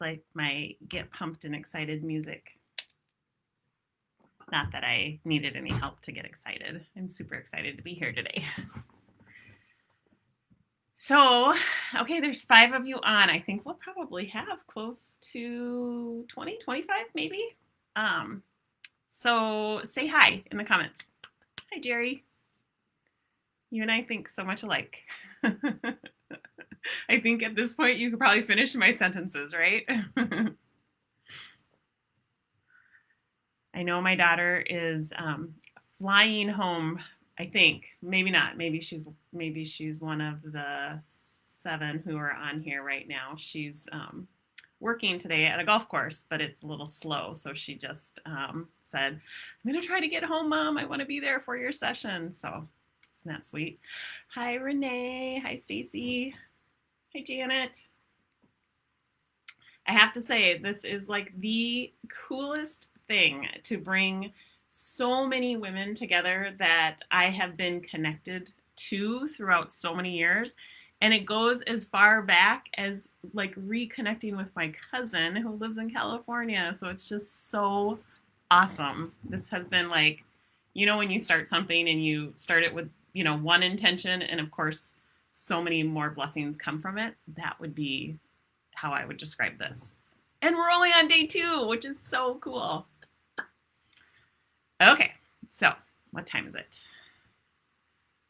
like my get pumped and excited music. Not that I needed any help to get excited. I'm super excited to be here today. So, okay, there's 5 of you on. I think we'll probably have close to 20, 25 maybe. So say hi in the comments. Hi, Jerry. You and I think so much alike. I think at this point you could probably finish my sentences, right? I know my daughter is flying home. I think maybe not. Maybe she's one of the 7 who are on here right now. She's working today at a golf course, but it's a little slow. So she just said, "I'm gonna try to get home, Mom. I want to be there for your session." So isn't that sweet? Hi, Renee. Hi, Stacy. Hi, Janet. I have to say, this is like the coolest thing to bring so many women together that I have been connected to throughout so many years. And it goes as far back as like reconnecting with my cousin who lives in California. So it's just so awesome. This has been like, when you start something and you start it with, one intention, and of course, so many more blessings come from it. That would be how I would describe this. And we're only on day 2, which is so cool. Okay, so what time is it?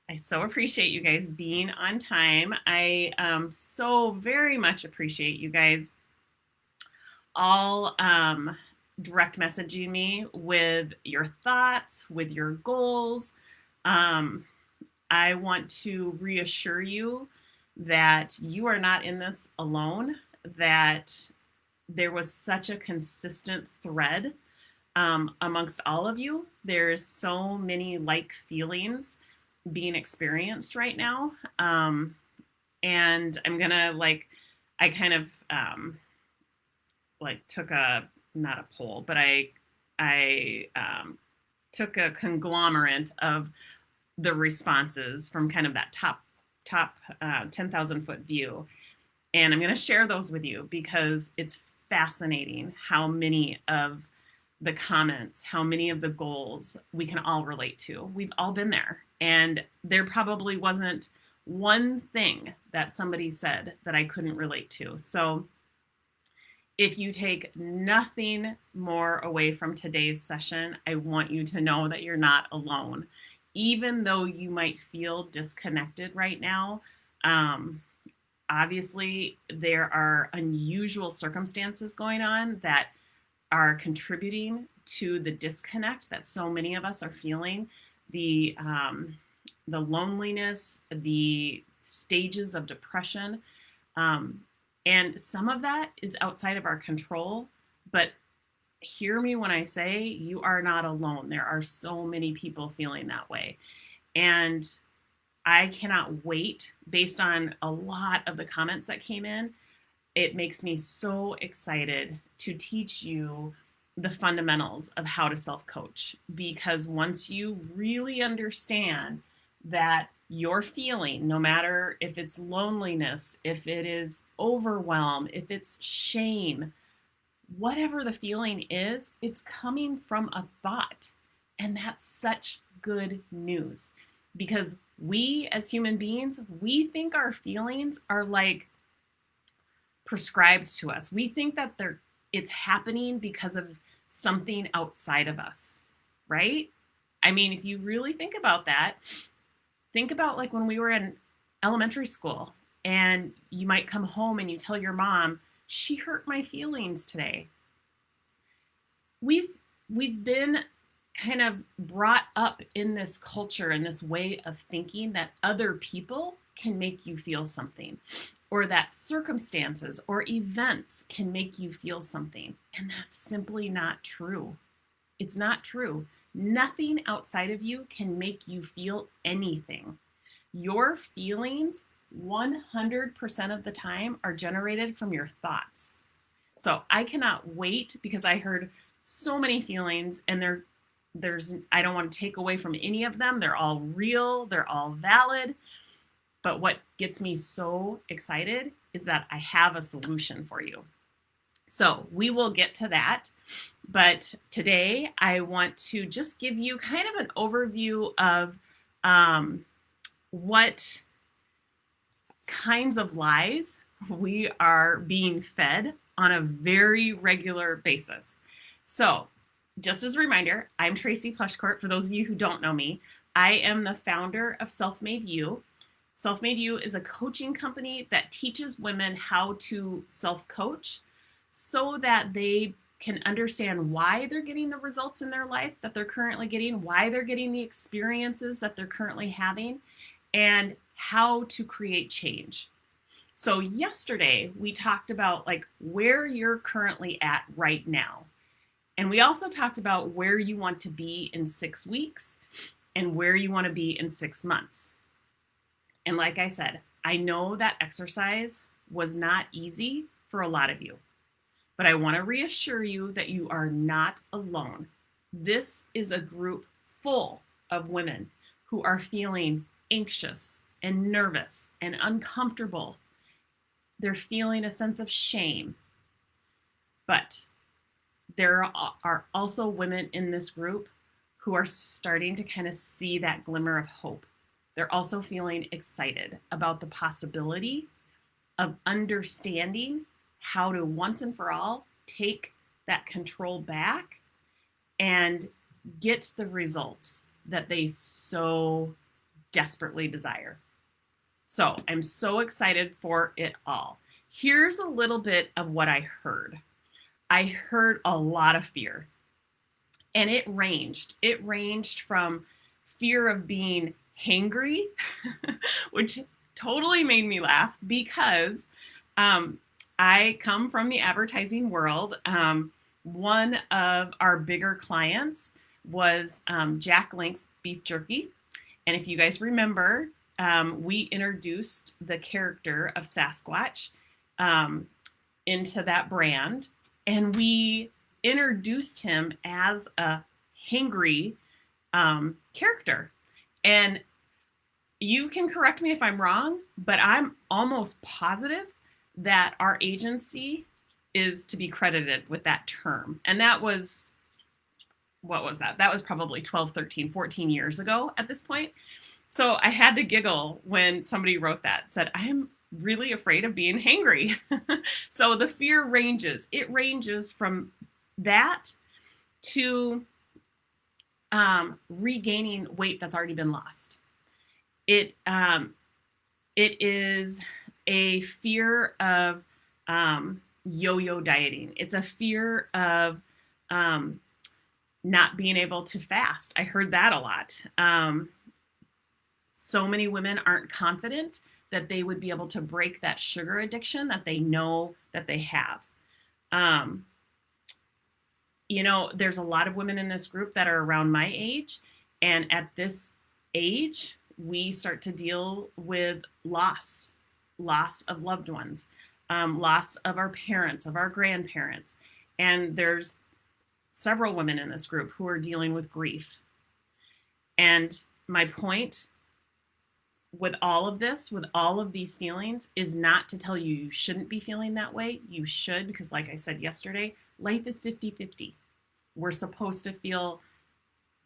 I so appreciate you guys being on time. I so very much appreciate you guys all direct messaging me with your thoughts, with your goals. I want to reassure you that you are not in this alone, that there was such a consistent thread amongst all of you. There's so many like feelings being experienced right now. And I'm gonna I kind of took not a poll, but I took a conglomerate of the responses from kind of that top 10,000 foot view. And I'm going to share those with you because it's fascinating how many of the comments, how many of the goals we can all relate to. We've all been there. And there probably wasn't one thing that somebody said that I couldn't relate to. So if you take nothing more away from today's session, I want you to know that you're not alone. Even though you might feel disconnected right now, obviously there are unusual circumstances going on that are contributing to the disconnect that so many of us are feeling. The loneliness, the stages of depression, and some of that is outside of our control, but hear me when I say you are not alone. There are so many people feeling that way. And I cannot wait, based on a lot of the comments that came in, it makes me so excited to teach you the fundamentals of how to self-coach. Because once you really understand that your feeling, no matter if it's loneliness, if it is overwhelm, if it's shame, whatever the feeling is, it's coming from a thought. And that's such good news because we as human beings, we think our feelings are like prescribed to us. We think that it's happening because of something outside of us, right? I mean, if you really think about that, think about like when we were in elementary school and you might come home and you tell your mom, "She hurt my feelings today." We've been kind of brought up in this culture and this way of thinking that other people can make you feel something, or that circumstances or events can make you feel something. And that's simply not true. It's not true. Nothing outside of you can make you feel anything. Your feelings 100% of the time are generated from your thoughts. So I cannot wait because I heard so many feelings and I don't want to take away from any of them. They're all real, they're all valid. But what gets me so excited is that I have a solution for you. So we will get to that. But today I want to just give you kind of an overview of what kinds of lies we are being fed on a very regular basis. So, just as a reminder, I'm Tracy Plushcourt. For those of you who don't know me, I am the founder of Self Made You. Self Made You is a coaching company that teaches women how to self coach so that they can understand why they're getting the results in their life that they're currently getting, why they're getting the experiences that they're currently having, and how to create change. So yesterday we talked about like where you're currently at right now. And we also talked about where you want to be in 6 weeks and where you want to be in 6 months. And like I said, I know that exercise was not easy for a lot of you, but I want to reassure you that you are not alone. This is a group full of women who are feeling anxious and nervous and uncomfortable. They're feeling a sense of shame. But there are also women in this group who are starting to kind of see that glimmer of hope. They're also feeling excited about the possibility of understanding how to once and for all take that control back and get the results that they so desperately desire. So I'm so excited for it all. Here's a little bit of what I heard. I heard a lot of fear, and it ranged. It ranged from fear of being hangry, which totally made me laugh because I come from the advertising world. One of our bigger clients was Jack Link's beef jerky. And if you guys remember, we introduced the character of Sasquatch into that brand. And we introduced him as a hangry character. And you can correct me if I'm wrong, but I'm almost positive that our agency is to be credited with that term. And that was, what was that? That was probably 12, 13, 14 years ago at this point. So I had to giggle when somebody wrote that, said, I am really afraid of being hangry. So the fear ranges. It ranges from that to regaining weight that's already been lost. It is a fear of yo-yo dieting. It's a fear of not being able to fast. I heard that a lot. So many women aren't confident that they would be able to break that sugar addiction that they know that they have. There's a lot of women in this group that are around my age. And at this age, we start to deal with loss of loved ones, loss of our parents, of our grandparents. And there's several women in this group who are dealing with grief. And my point with all of this, with all of these feelings, is not to tell you you shouldn't be feeling that way. You should, because like I said yesterday, life is 50-50. We're supposed to feel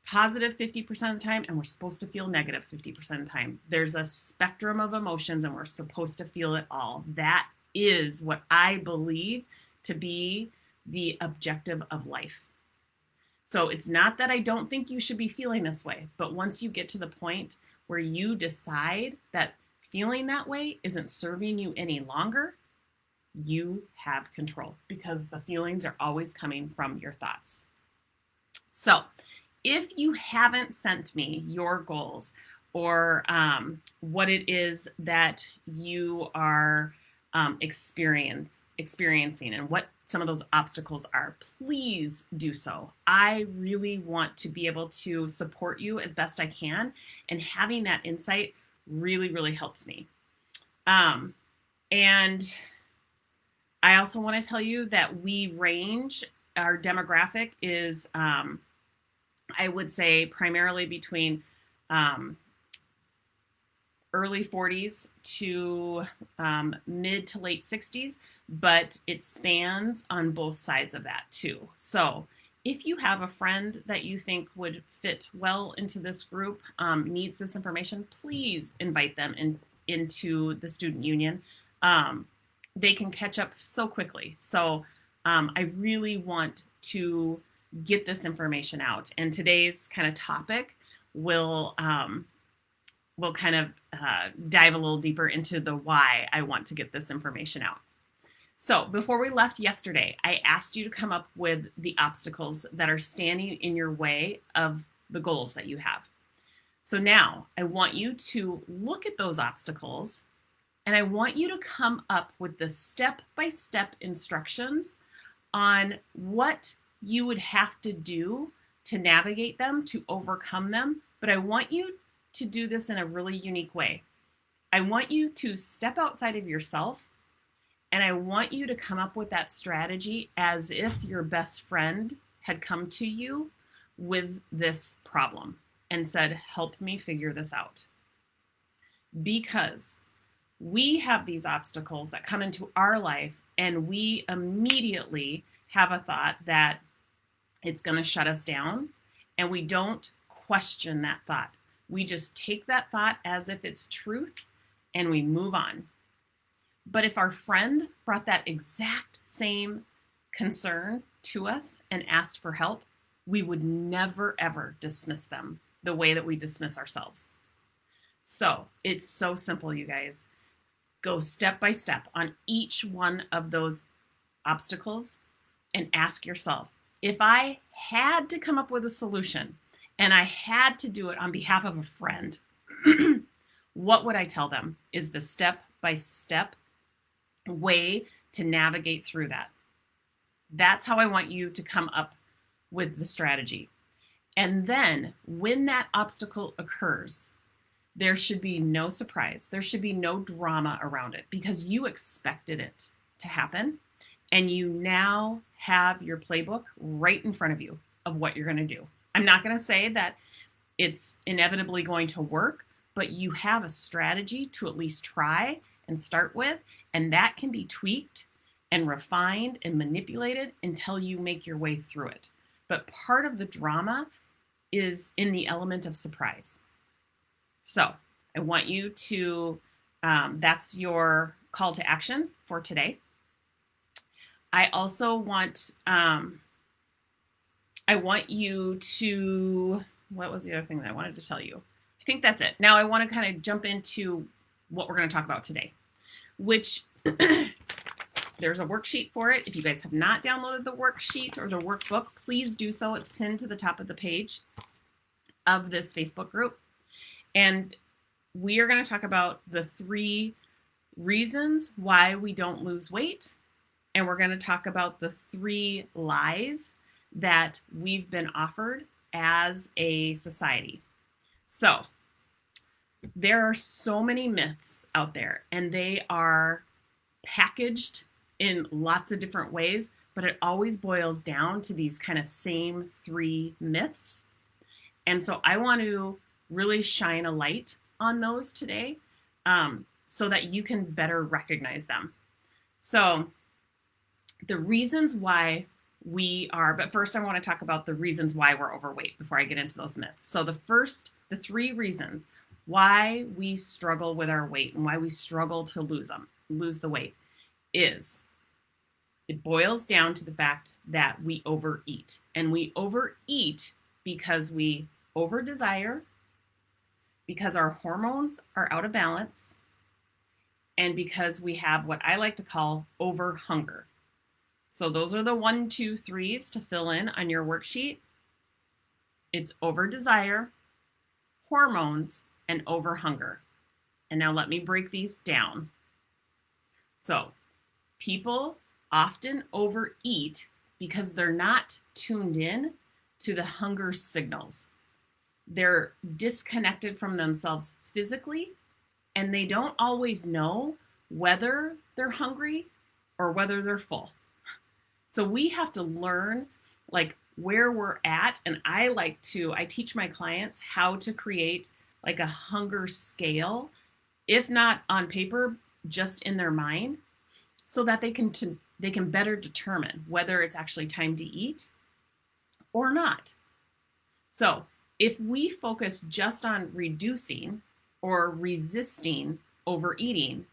positive 50% of the time, and we're supposed to feel negative 50% of the time. There's a spectrum of emotions, and we're supposed to feel it all. That is what I believe to be the objective of life. So it's not that I don't think you should be feeling this way, but once you get to the point where you decide that feeling that way isn't serving you any longer, you have control, because the feelings are always coming from your thoughts. So if you haven't sent me your goals or what it is that you are experiencing and what some of those obstacles are, please do so. I really want to be able to support you as best I can, and having that insight really, really helps me. And I also want to tell you that we range, our demographic is, I would say, primarily between early 40s to mid to late 60s, but it spans on both sides of that too. So if you have a friend that you think would fit well into this group, needs this information, please invite them into the student union. They can catch up so quickly. So I really want to get this information out. And today's kind of topic will kind of dive a little deeper into the why I want to get this information out. So before we left yesterday, I asked you to come up with the obstacles that are standing in your way of the goals that you have. So now I want you to look at those obstacles, and I want you to come up with the step-by-step instructions on what you would have to do to navigate them, to overcome them. But I want you to do this in a really unique way. I want you to step outside of yourself, and I want you to come up with that strategy as if your best friend had come to you with this problem and said, help me figure this out. Because we have these obstacles that come into our life, and we immediately have a thought that it's going to shut us down, and we don't question that thought. We just take that thought as if it's truth, and we move on. But if our friend brought that exact same concern to us and asked for help, we would never, ever dismiss them the way that we dismiss ourselves. So it's so simple, you guys. Go step by step on each one of those obstacles and ask yourself, if I had to come up with a solution and I had to do it on behalf of a friend, what would I tell them is the step-by-step way to navigate through that? That's how I want you to come up with the strategy. And then when that obstacle occurs, there should be no surprise. There should be no drama around it because you expected it to happen. And you now have your playbook right in front of you of what you're going to do. I'm not going to say that it's inevitably going to work, but you have a strategy to at least try and start with, and that can be tweaked and refined and manipulated until you make your way through it. But part of the drama is in the element of surprise. So I want you to, that's your call to action for today. I also want, I want you to, what was the other thing that I wanted to tell you? I think that's it. Now I want to kind of jump into what we're going to talk about today, which there's a worksheet for it. If you guys have not downloaded the worksheet or the workbook, please do so. It's pinned to the top of the page of this Facebook group. And we are going to talk about the 3 reasons why we don't lose weight. And we're going to talk about the 3 lies that we've been offered as a society. So there are so many myths out there, and they are packaged in lots of different ways, but it always boils down to these kind of same 3 myths. And so I want to really shine a light on those today, so that you can better recognize them. So the reasons why we are, but first I want to talk about the reasons why we're overweight before I get into those myths. So the 3 reasons why we struggle with our weight and why we struggle to lose the weight is it boils down to the fact that we overeat. And we overeat because we over-desire, because our hormones are out of balance, and because we have what I like to call over-hunger. So those are the 1, 2, 3s to fill in on your worksheet. It's over-desire, hormones, and over-hunger. And now let me break these down. So people often overeat because they're not tuned in to the hunger signals. They're disconnected from themselves physically, and they don't always know whether they're hungry or whether they're full. So we have to learn like where we're at. And I teach my clients how to create like a hunger scale if not on paper, just in their mind, so that they can better determine whether it's actually time to eat or not. So, if we focus just on reducing or resisting overeating,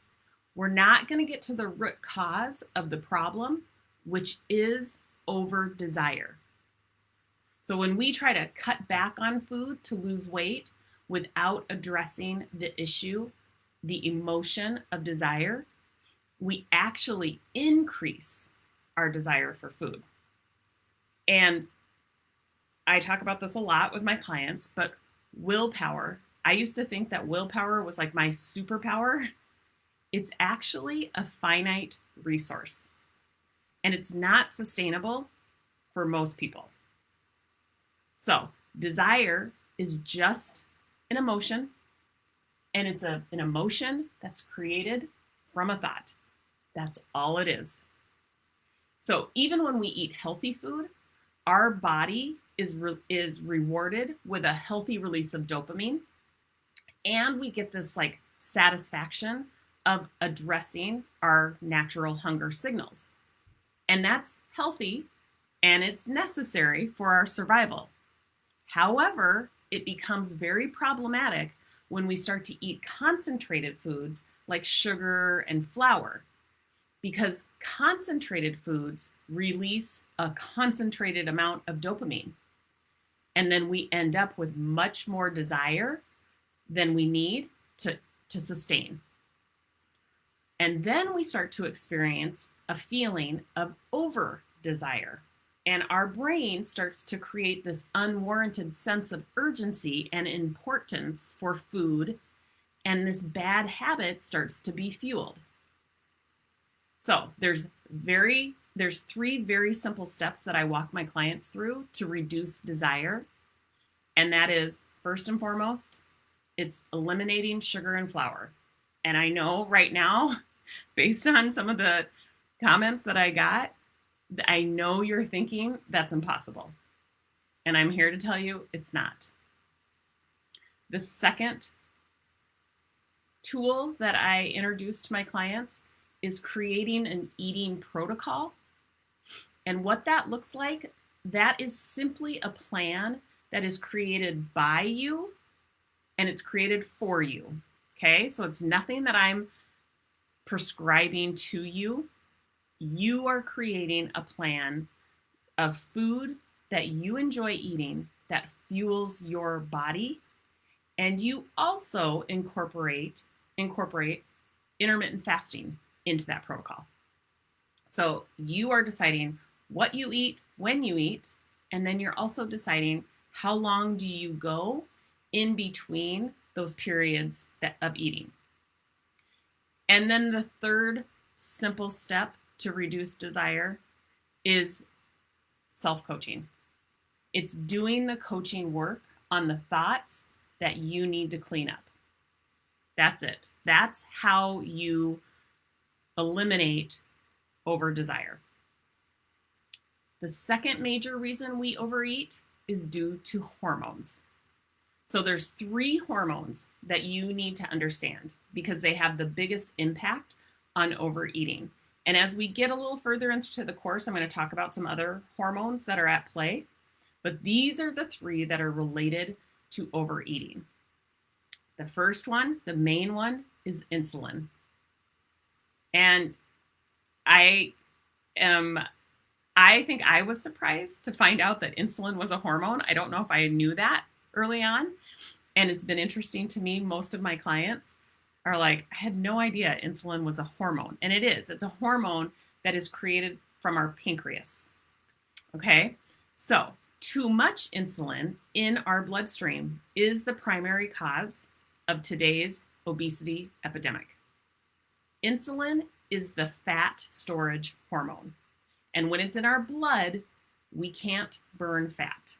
we're not going to get to the root cause of the problem, which is over desire. So when we try to cut back on food to lose weight without addressing the issue, the emotion of desire, we actually increase our desire for food. And I talk about this a lot with my clients, but willpower, I used to think that willpower was like my superpower. It's actually a finite resource, and it's not sustainable for most people. So, desire is just an emotion, and it's an emotion that's created from a thought. That's all it is. So, even when we eat healthy food, our body is rewarded with a healthy release of dopamine, and we get this like satisfaction of addressing our natural hunger signals. And that's healthy and it's necessary for our survival. However, it becomes very problematic when we start to eat concentrated foods like sugar and flour, because concentrated foods release a concentrated amount of dopamine. And then we end up with much more desire than we need to sustain. And then we start to experience a feeling of over desire. And our brain starts to create this unwarranted sense of urgency and importance for food. And this bad habit starts to be fueled. So there's three very simple steps that I walk my clients through to reduce desire. And that is, first and foremost, it's eliminating sugar and flour. And I know right now, based on some of the comments that I got, I know you're thinking that's impossible. And I'm here to tell you it's not. The second tool that I introduce to my clients is creating an eating protocol. And what that looks like, that is simply a plan that is created by you and it's created for you. Okay, so it's nothing that I'm prescribing to you. You are creating a plan of food that you enjoy eating that fuels your body. And you also incorporate intermittent fasting into that protocol. So you are deciding what you eat, when you eat, and then you're also deciding how long do you go in between those periods of eating. And then the third simple step to reduce desire is self-coaching. It's doing the coaching work on the thoughts that you need to clean up. That's it. That's how you eliminate over desire. The second major reason we overeat is due to hormones. So there's 3 hormones that you need to understand because they have the biggest impact on overeating. And as we get a little further into the course, I'm going to talk about some other hormones that are at play. But these are the 3 that are related to overeating. The first one, the main one, is insulin. And I think I was surprised to find out that insulin was a hormone. I don't know if I knew that early on. And it's been interesting to me. Most of my clients are like, I had no idea insulin was a hormone. And it is. It's a hormone that is created from our pancreas. Okay? So, too much insulin in our bloodstream is the primary cause of today's obesity epidemic. Insulin is the fat storage hormone. And when it's in our blood, we can't burn fat.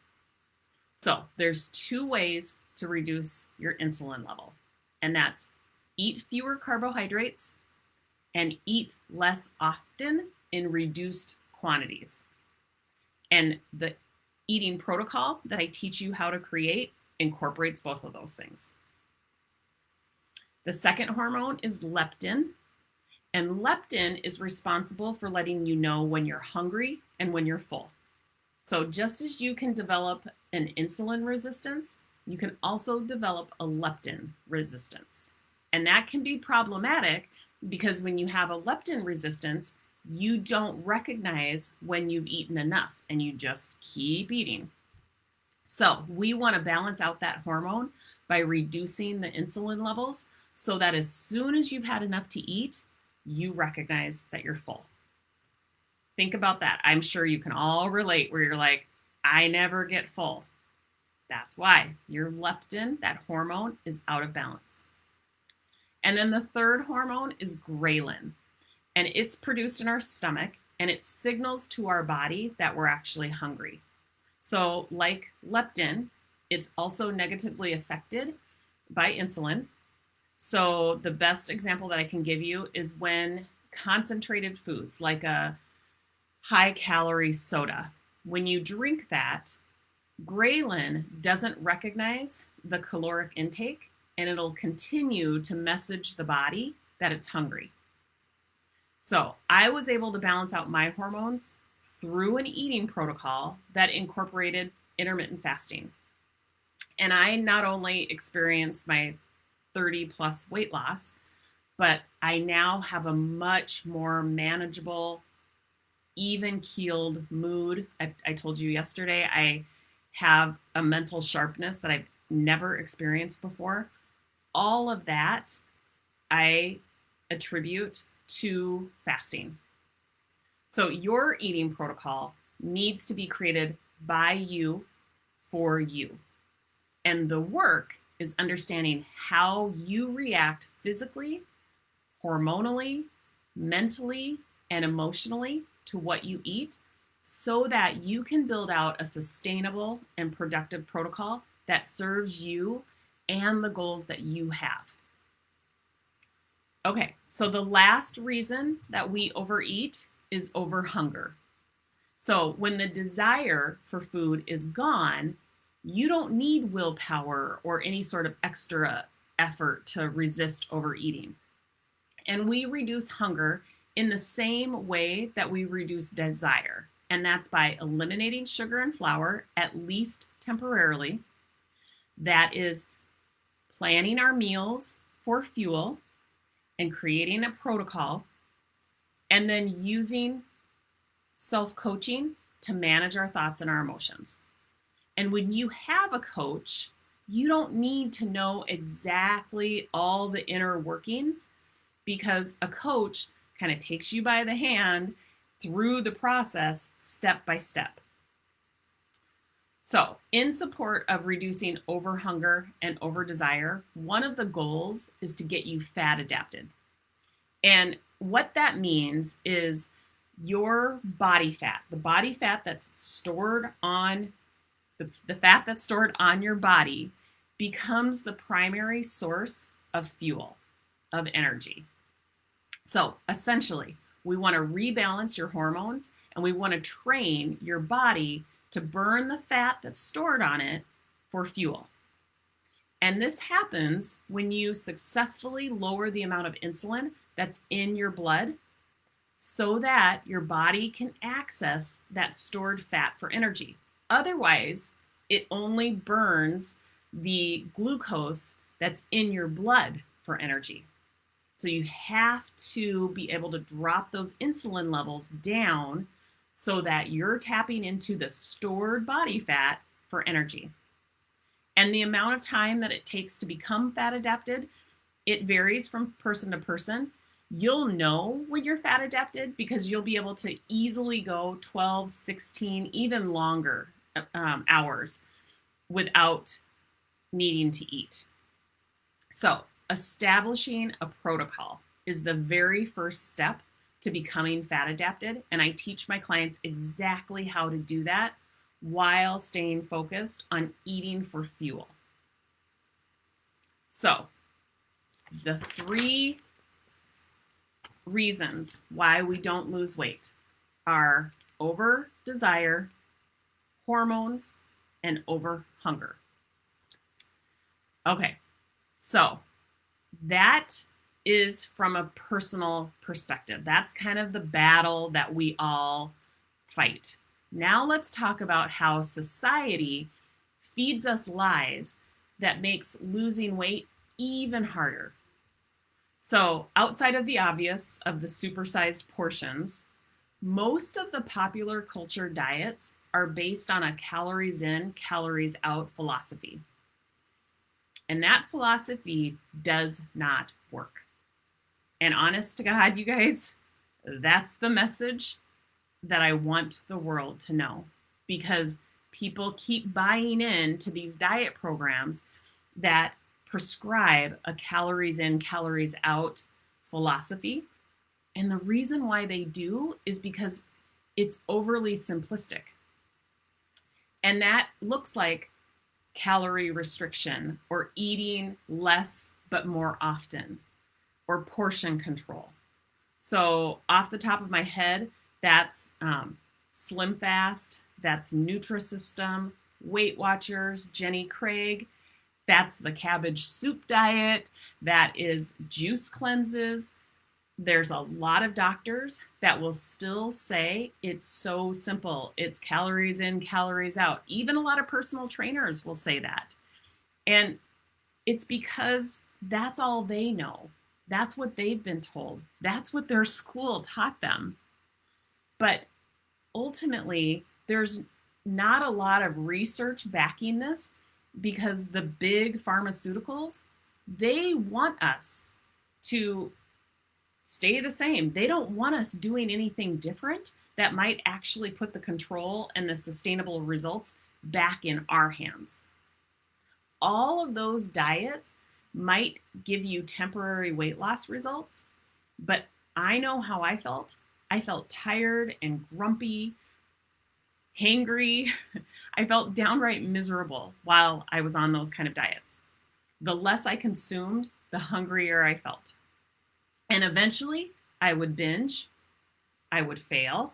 So there's 2 ways to reduce your insulin level. And that's eat fewer carbohydrates and eat less often in reduced quantities. And the eating protocol that I teach you how to create incorporates both of those things. The second hormone is leptin, and leptin is responsible for letting you know when you're hungry and when you're full. So just as you can develop an insulin resistance, you can also develop a leptin resistance. And that can be problematic because when you have a leptin resistance, you don't recognize when you've eaten enough and you just keep eating. So we want to balance out that hormone by reducing the insulin levels so that as soon as you've had enough to eat, you recognize that you're full. Think about that. I'm sure you can all relate where you're like, I never get full. That's why your leptin, that hormone, is out of balance. And then the third hormone is ghrelin, and it's produced in our stomach, and it signals to our body that we're actually hungry. So like leptin, it's also negatively affected by insulin. So the best example that I can give you is when concentrated foods like a high calorie soda, when you drink that, ghrelin doesn't recognize the caloric intake and it'll continue to message the body that it's hungry. So I was able to balance out my hormones through an eating protocol that incorporated intermittent fasting. And I not only experienced my 30 plus weight loss, but I now have a much more manageable, even keeled mood. I told you yesterday, I have a mental sharpness that I've never experienced before. All of that I attribute to fasting. So your eating protocol needs to be created by you for you. And the work is understanding how you react physically, hormonally, mentally, and emotionally to what you eat so that you can build out a sustainable and productive protocol that serves you and the goals that you have. Okay, so the last reason that we overeat is overhunger. So when the desire for food is gone, you don't need willpower or any sort of extra effort to resist overeating. And we reduce hunger in the same way that we reduce desire, and that's by eliminating sugar and flour, at least temporarily. That is planning our meals for fuel and creating a protocol, and then using self-coaching to manage our thoughts and our emotions. And when you have a coach, you don't need to know exactly all the inner workings because a coach kind of takes you by the hand through the process step by step. So, in support of reducing overhunger and overdesire, one of the goals is to get you fat adapted. And what that means is your body fat, the body fat that's stored on the fat that's stored on your body becomes the primary source of fuel, of energy. So essentially, we want to rebalance your hormones and we want to train your body to burn the fat that's stored on it for fuel. And this happens when you successfully lower the amount of insulin that's in your blood so that your body can access that stored fat for energy. Otherwise, it only burns the glucose that's in your blood for energy. So you have to be able to drop those insulin levels down so that you're tapping into the stored body fat for energy. And the amount of time that it takes to become fat adapted, it varies from person to person. You'll know when you're fat adapted because you'll be able to easily go 12, 16, even longer hours without needing to eat. So establishing a protocol is the very first step to becoming fat adapted. And I teach my clients exactly how to do that while staying focused on eating for fuel. So the 3 reasons why we don't lose weight are over desire, hormones, and over hunger. Okay, so that is from a personal perspective. That's kind of the battle that we all fight. Now let's talk about how society feeds us lies that makes losing weight even harder. So, outside of the obvious of the supersized portions, most of the popular culture diets are based on a calories in, calories out philosophy. And that philosophy does not work. And honest to God, you guys, that's the message that I want the world to know, because people keep buying into these diet programs that prescribe a calories in, calories out philosophy. And the reason why they do is because it's overly simplistic. And that looks like calorie restriction or eating less but more often or portion control. So, off the top of my head, that's Slim Fast, that's Nutrisystem, Weight Watchers, Jenny Craig. That's the cabbage soup diet. That is juice cleanses. There's a lot of doctors that will still say it's so simple. It's calories in, calories out. Even a lot of personal trainers will say that. And it's because that's all they know. That's what they've been told. That's what their school taught them. But ultimately, there's not a lot of research backing this, because the big pharmaceuticals, they want us to stay the same. They don't want us doing anything different that might actually put the control and the sustainable results back in our hands. All of those diets might give you temporary weight loss results, but I know how I felt. I felt tired and grumpy, hangry. I felt downright miserable while I was on those kind of diets. The less I consumed, the hungrier I felt. And eventually, I would binge, I would fail,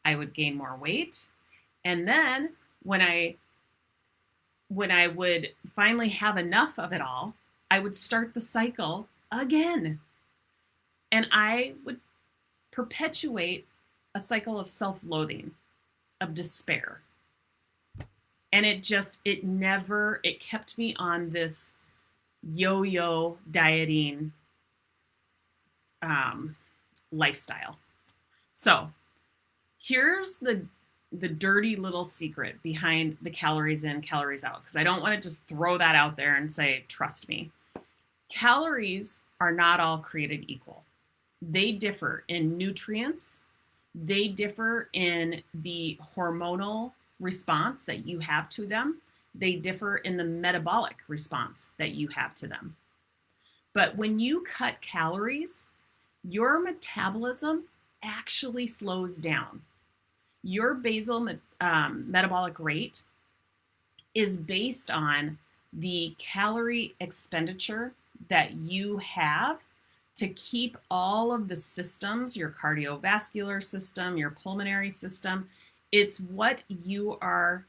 I would gain more weight. And then when I would finally have enough of it all, I would start the cycle again. And I would perpetuate a cycle of self-loathing, of despair. And it kept me on this yo-yo dieting lifestyle. So here's the dirty little secret behind the calories in, calories out, because I don't want to just throw that out there and say, trust me. Calories are not all created equal. They differ in nutrients. They differ in the hormonal response that you have to them. They differ in the metabolic response that you have to them. But when you cut calories, your metabolism actually slows down. Your basal metabolic rate is based on the calorie expenditure that you have to keep all of the systems, your cardiovascular system, your pulmonary system. It's what you are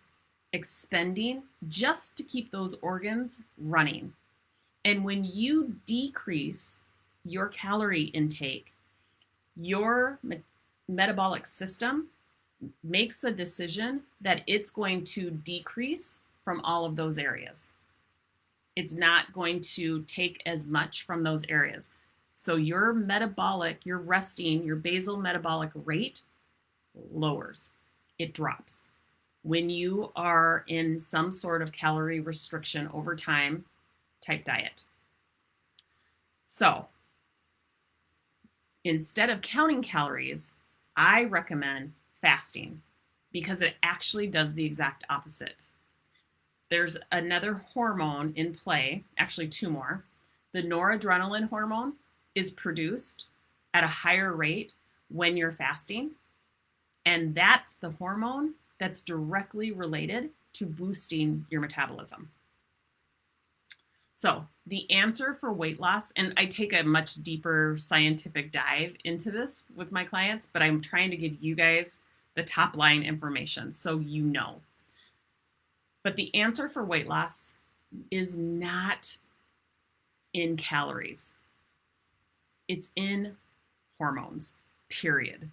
expending just to keep those organs running. And when you decrease your calorie intake, your metabolic system makes a decision that it's going to decrease from all of those areas. It's not going to take as much from those areas. So your basal metabolic rate lowers. It drops. When you are in some sort of calorie restriction over time type diet. So instead of counting calories, I recommend fasting, because it actually does the exact opposite. There's another hormone in play, actually two more. The noradrenaline hormone is produced at a higher rate when you're fasting, and that's the hormone that's directly related to boosting your metabolism. So the answer for weight loss, and I take a much deeper scientific dive into this with my clients, but I'm trying to give you guys the top line information so you know. But the answer for weight loss is not in calories. It's in hormones, period.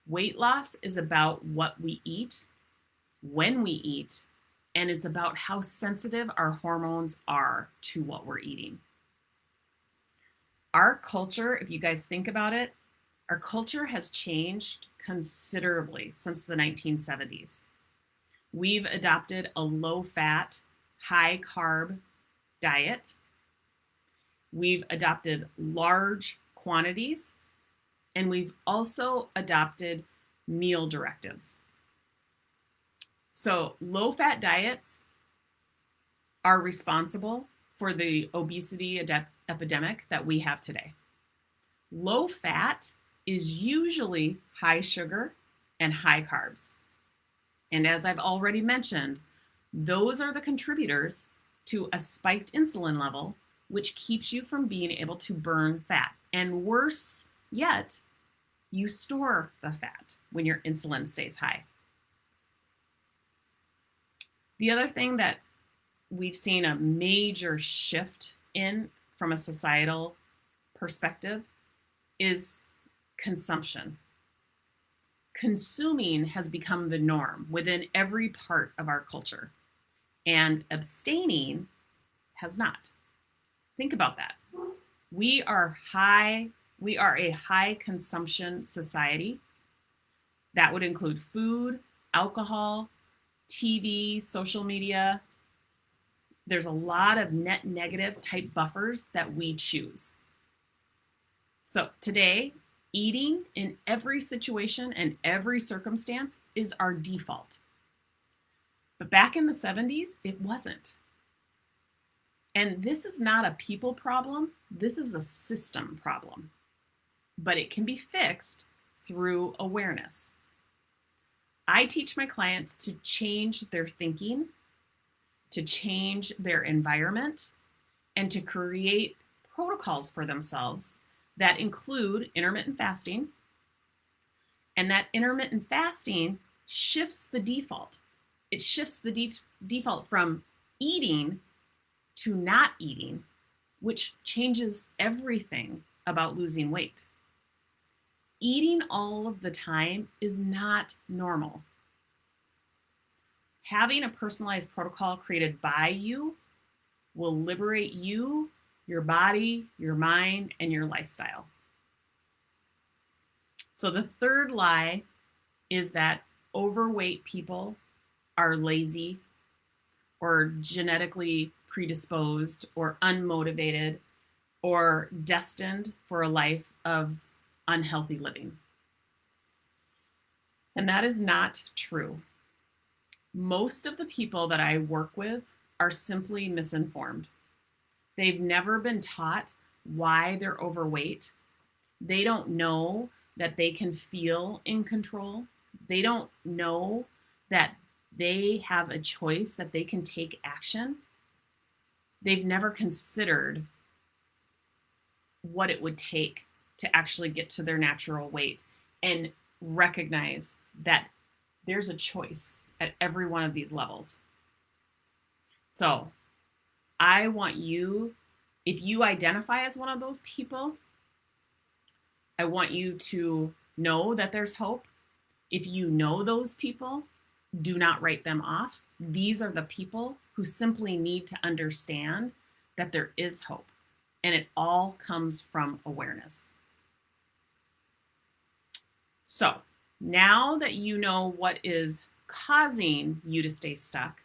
Weight loss is about what we eat, when we eat, and it's about how sensitive our hormones are to what we're eating. Our culture, if you guys think about it, our culture has changed considerably since the 1970s. We've adopted a low-fat, high-carb diet. We've adopted large quantities, and we've also adopted meal directives. So low-fat diets are responsible for the obesity epidemic that we have today. Low fat is usually high sugar and high carbs. And as I've already mentioned, those are the contributors to a spiked insulin level, which keeps you from being able to burn fat. And worse yet, you store the fat when your insulin stays high. The other thing that we've seen a major shift in from a societal perspective is consumption. Consuming has become the norm within every part of our culture, and abstaining has not. Think about that. We are a high consumption society. That would include food, alcohol, TV, social media. There's a lot of net negative type buffers that we choose. So today, eating in every situation and every circumstance is our default. But back in the 70s, it wasn't. And this is not a people problem, this is a system problem. But it can be fixed through awareness. I teach my clients to change their thinking, to change their environment, and to create protocols for themselves that include intermittent fasting. And that intermittent fasting shifts the default. It shifts the default from eating to not eating, which changes everything about losing weight. Eating all of the time is not normal. Having a personalized protocol created by you will liberate you, your body, your mind, and your lifestyle. So the third lie is that overweight people are lazy or genetically predisposed or unmotivated or destined for a life of unhealthy living. And that is not true. Most of the people that I work with are simply misinformed. They've never been taught why they're overweight. They don't know that they can feel in control. They don't know that they have a choice, that they can take action. They've never considered what it would take to actually get to their natural weight and recognize that there's a choice at every one of these levels. So I want you, if you identify as one of those people, I want you to know that there's hope. If you know those people, do not write them off. These are the people who simply need to understand that there is hope, and it all comes from awareness. So now that you know what is causing you to stay stuck,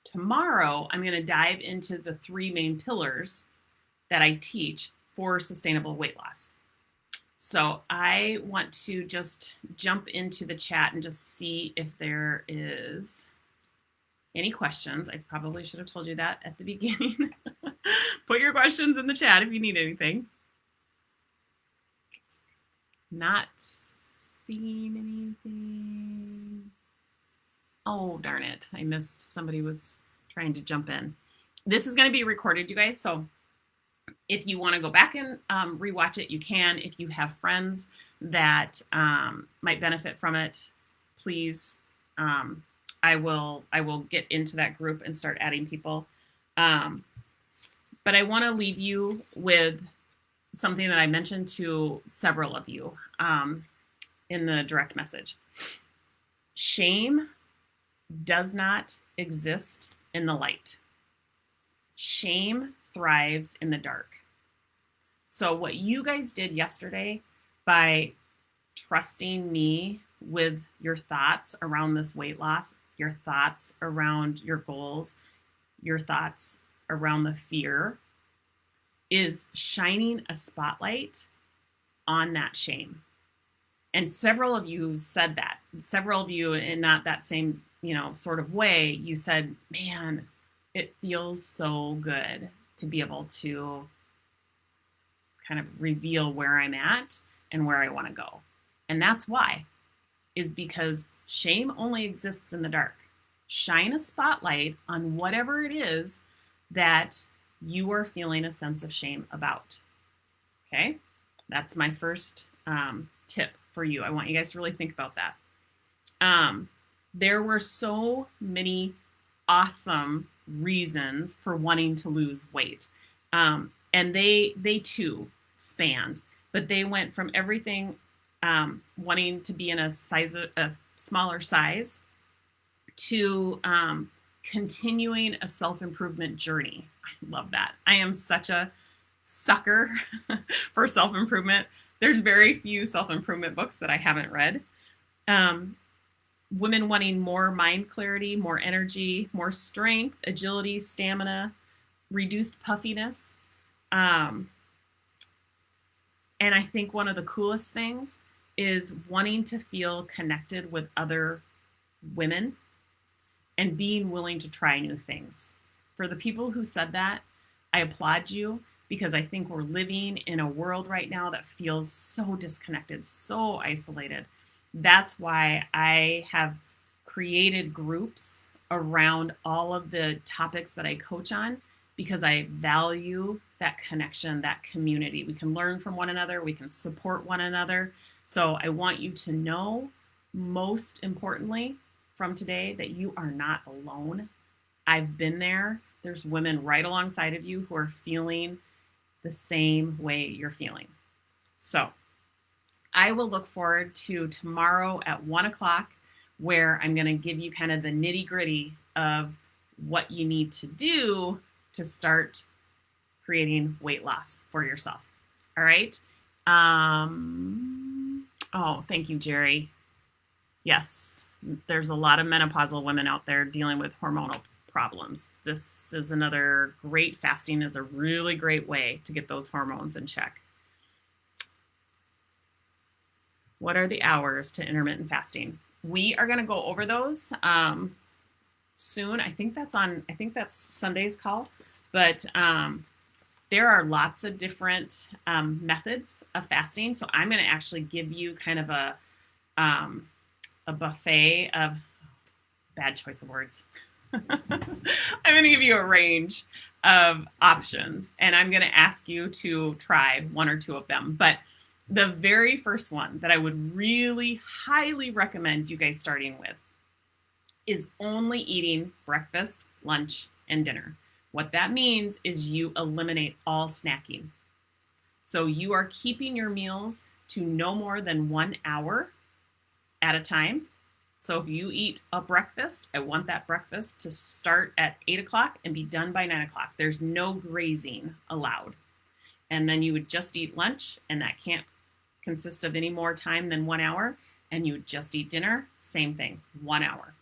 tomorrow I'm going to dive into the 3 main pillars that I teach for sustainable weight loss. So I want to just jump into the chat and just see if there is any questions. I probably should have told you that at the beginning. Put your questions in the chat if you need anything. Not seeing anything. Oh, darn it. I missed. Somebody was trying to jump in. This is going to be recorded, you guys. So if you want to go back and rewatch it, you can. If you have friends that might benefit from it, please, I will get into that group and start adding people. But I want to leave you with something that I mentioned to several of you in the direct message. Shame does not exist in the light. Shame thrives in the dark. So, what you guys did yesterday by trusting me with your thoughts around this weight loss, your thoughts around your goals, your thoughts around the fear, is shining a spotlight on that shame. And several of you said that. Several of you, in not that same, sort of way, you said, man, it feels so good to be able to kind of reveal where I'm at and where I want to go. And that's why, is because shame only exists in the dark. Shine a spotlight on whatever it is that you are feeling a sense of shame about. Okay? That's my first tip for you. I want you guys to really think about that. There were so many awesome reasons for wanting to lose weight. And they too spanned, but they went from everything wanting to be in a smaller size to continuing a self-improvement journey. I love that. I am such a sucker for self-improvement. There's very few self-improvement books that I haven't read. Women wanting more mind clarity, more energy, more strength, agility, stamina, reduced puffiness. And I think one of the coolest things is wanting to feel connected with other women and being willing to try new things. For the people who said that, I applaud you, because I think we're living in a world right now that feels so disconnected, so isolated. That's why I have created groups around all of the topics that I coach on, because I value that connection, that community. We can learn from one another, we can support one another. So I want you to know, most importantly, from today, that you are not alone. I've been there. There's women right alongside of you who are feeling the same way you're feeling. So I will look forward to tomorrow at 1:00, where I'm going to give you kind of the nitty gritty of what you need to do to start creating weight loss for yourself. All right. Oh, thank you, Jerry. Yes, there's a lot of menopausal women out there dealing with hormonal problems. This is another great, fasting is a really great way to get those hormones in check. What are the hours to intermittent fasting? We are going to go over those soon. I think that's Sunday's call, but there are lots of different methods of fasting. So I'm going to actually give you kind of a buffet of, bad choice of words. I'm going to give you a range of options, and I'm going to ask you to try one or two of them. But the very first one that I would really highly recommend you guys starting with is only eating breakfast, lunch, and dinner. What that means is you eliminate all snacking. So you are keeping your meals to no more than 1 hour at a time. So if you eat a breakfast, I want that breakfast to start at 8:00 and be done by 9:00. There's no grazing allowed. And then you would just eat lunch, and that can't consist of any more time than 1 hour. And you would just eat dinner, same thing, 1 hour.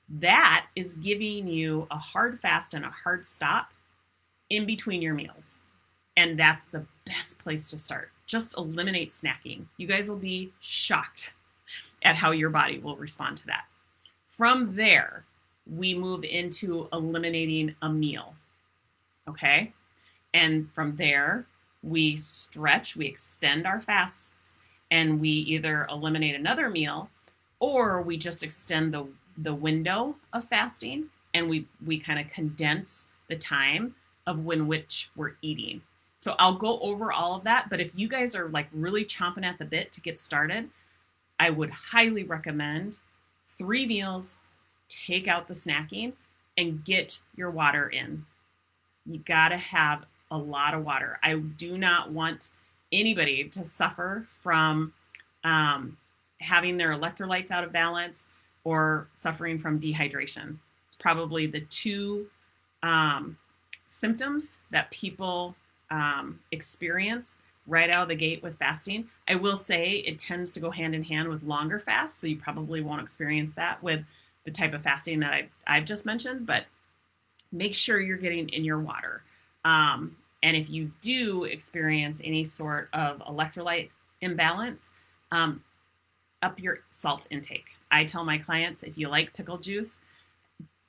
That is giving you a hard fast and a hard stop in between your meals. And that's the best place to start. Just eliminate snacking. You guys will be shocked at how your body will respond to that. From there, we move into eliminating a meal. Okay? And from there, we stretch, we extend our fasts, and we either eliminate another meal, or we just extend the window of fasting, and we kind of condense the time of which we're eating. So I'll go over all of that, but if you guys are like really chomping at the bit to get started, I would highly recommend 3 meals, take out the snacking, and get your water in. You got to have a lot of water. I do not want anybody to suffer from having their electrolytes out of balance or suffering from dehydration. It's probably the two symptoms that people experience right out of the gate with fasting. I will say it tends to go hand in hand with longer fasts, so you probably won't experience that with the type of fasting that I've just mentioned, but make sure you're getting in your water. And if you do experience any sort of electrolyte imbalance, up your salt intake. I tell my clients, if you like pickle juice,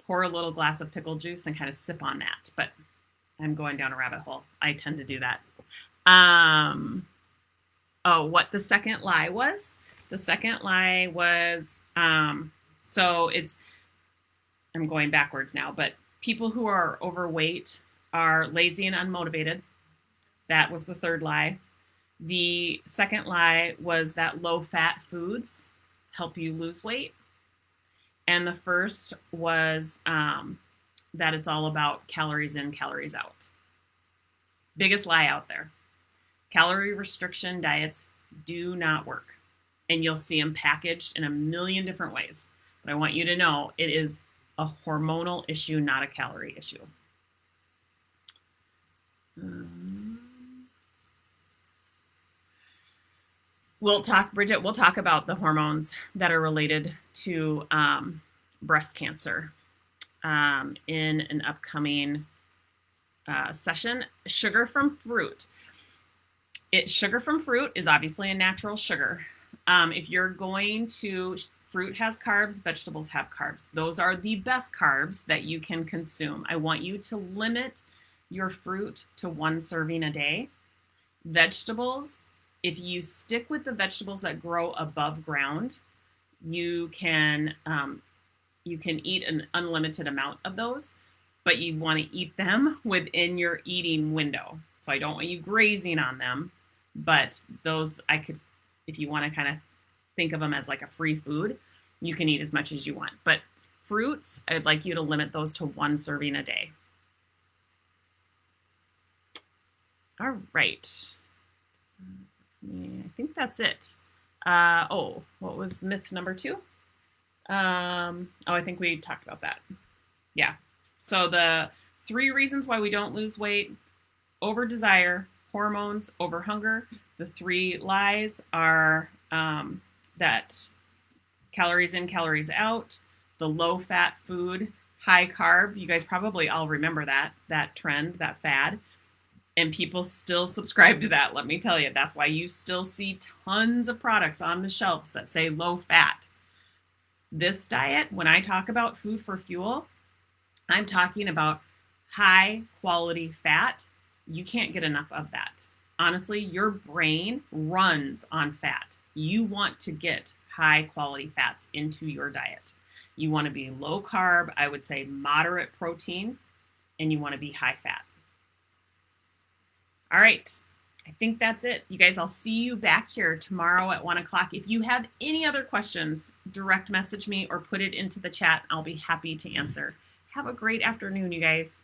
pour a little glass of pickle juice and kind of sip on that. But I'm going down a rabbit hole. I tend to do that. What the second lie was? The second lie was, so it's, I'm going backwards now, but people who are overweight are lazy and unmotivated. That was the third lie. The second lie was that low-fat foods help you lose weight. And the first was that it's all about calories in, calories out. Biggest lie out there. Calorie restriction diets do not work. And you'll see them packaged in a million different ways. But I want you to know it is a hormonal issue, not a calorie issue. Bridget, we'll talk about the hormones that are related to breast cancer in an upcoming session. Sugar from fruit. Sugar from fruit is obviously a natural sugar. If you're going to, fruit has carbs, vegetables have carbs. Those are the best carbs that you can consume. I want you to limit your fruit to 1 serving a day. Vegetables, if you stick with the vegetables that grow above ground, you can eat an unlimited amount of those, but you want to eat them within your eating window. So I don't want you grazing on them, but those if you want to kind of think of them as like a free food, you can eat as much as you want. But fruits, I'd like you to limit those to 1 serving a day. All right. I think that's it. What was myth number 2? I think we talked about that. Yeah. So the 3 reasons why we don't lose weight: over desire, hormones, over hunger. The 3 lies are that calories in, calories out, the low fat food, high carb. You guys probably all remember that trend, that fad. And people still subscribe to that. Let me tell you, that's why you still see tons of products on the shelves that say low fat. This diet, when I talk about food for fuel, I'm talking about high quality fat. You can't get enough of that. Honestly, your brain runs on fat. You want to get high quality fats into your diet. You want to be low carb, I would say moderate protein, and you want to be high fat. All right, I think that's it. You guys, I'll see you back here tomorrow at 1 o'clock. If you have any other questions, direct message me or put it into the chat. I'll be happy to answer. Have a great afternoon, you guys.